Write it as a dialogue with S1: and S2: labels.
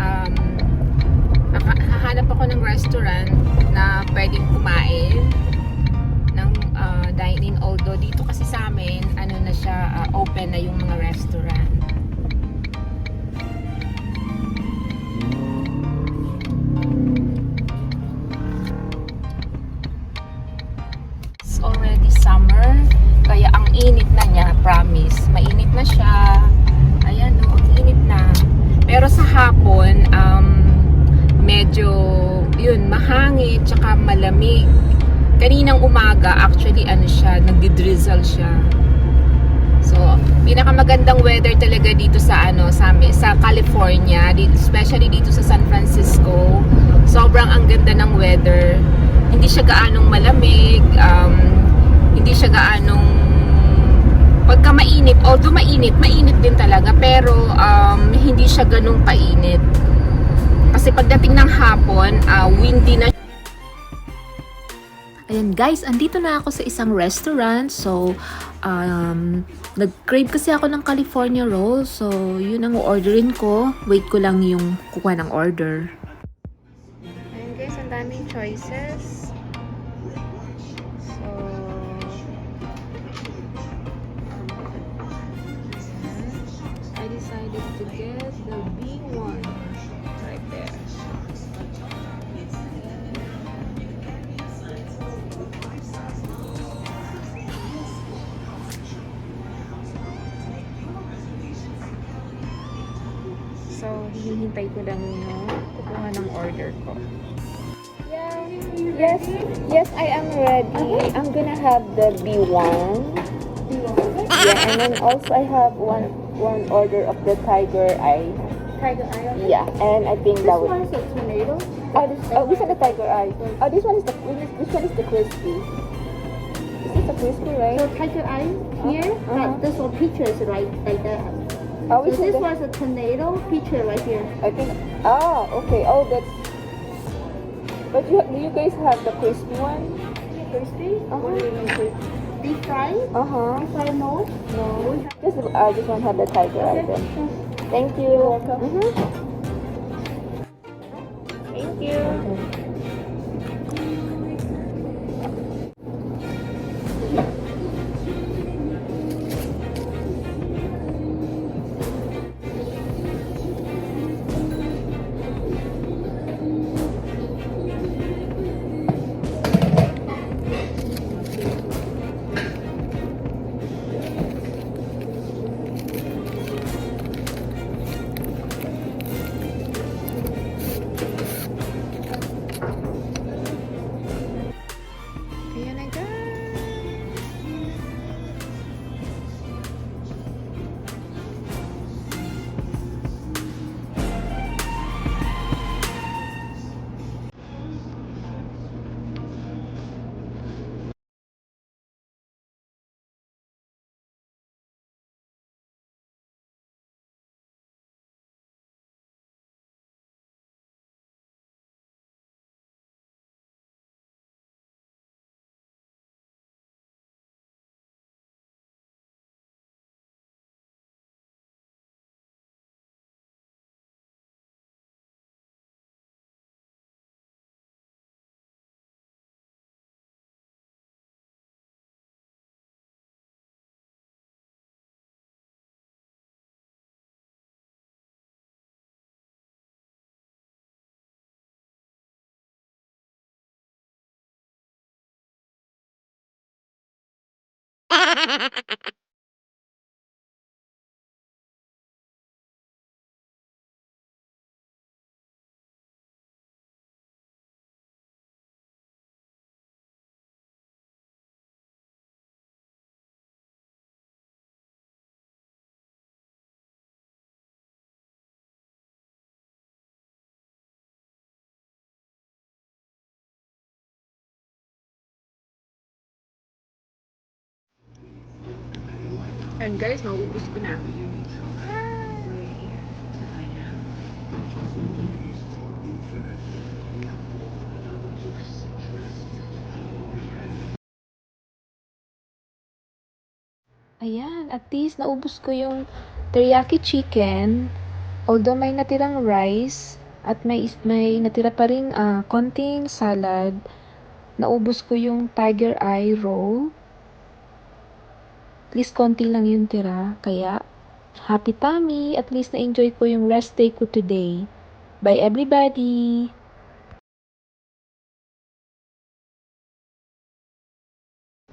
S1: um, hahanap ako ng restaurant na pwedeng kumain ng dine-in, although dito kasi sa amin ano na siya, open na yung mga restaurant. It's already summer, kaya ang init na niya, promise. Mainit na siya. Ayan, no, ang init na. Pero sa hapon, medyo, yun, mahangin, tsaka malamig. Kaninang umaga, actually, ano siya, nagdi-drizzle siya. So, pinakamagandang weather talaga dito sa, sa California, especially dito sa San Francisco. Sobrang ang ganda ng weather. Hindi siya gaanong malamig, hindi siya gaanong pagka mainit, although mainit din talaga, pero hindi siya ganong kainit. Kasi pagdating ng hapon, windy na. Ayan guys, andito na ako sa isang restaurant. So, nag-crave kasi ako ng California roll. So, yun ang orderin ko. Wait ko lang yung kukuha ng order. Ayan guys, ang daming choices. So, I decided to get the B1 right there. So, hinihintay ko lang yung kukuha ng order ko. Yes, I am ready. I'm gonna have the B1. Yeah, and then also I have one order of the tiger eye.
S2: Tiger eye. Okay.
S1: Yeah, and I think that
S2: This
S1: would.
S2: one is a tornado.
S1: This one the tiger eye. Oh, this one is the crispy. Is this a crispy, right?
S2: So tiger eye here. This one picture is right like that.
S1: Oh,
S2: So this one's a tornado picture right here.
S1: I think. Oh, okay. Oh, that's. But do you guys have the crispy one?
S2: Crispy.
S1: Uh-huh.
S2: What do you mean crispy? Deep fry?
S1: Deep
S2: fry no?
S1: No. Just want to have the tiger eye then. Thank you.
S2: You're welcome.
S1: Thank you. Ayan na guys. And guys, mauubos ko na. Ayan, at least naubos ko yung teriyaki chicken. Although may natirang rice at may natira pa ring konting salad, naubos ko yung tiger eye roll. At least konti lang yung tira, kaya happy tummy, at least na-enjoy ko yung rest day ko today. Bye everybody!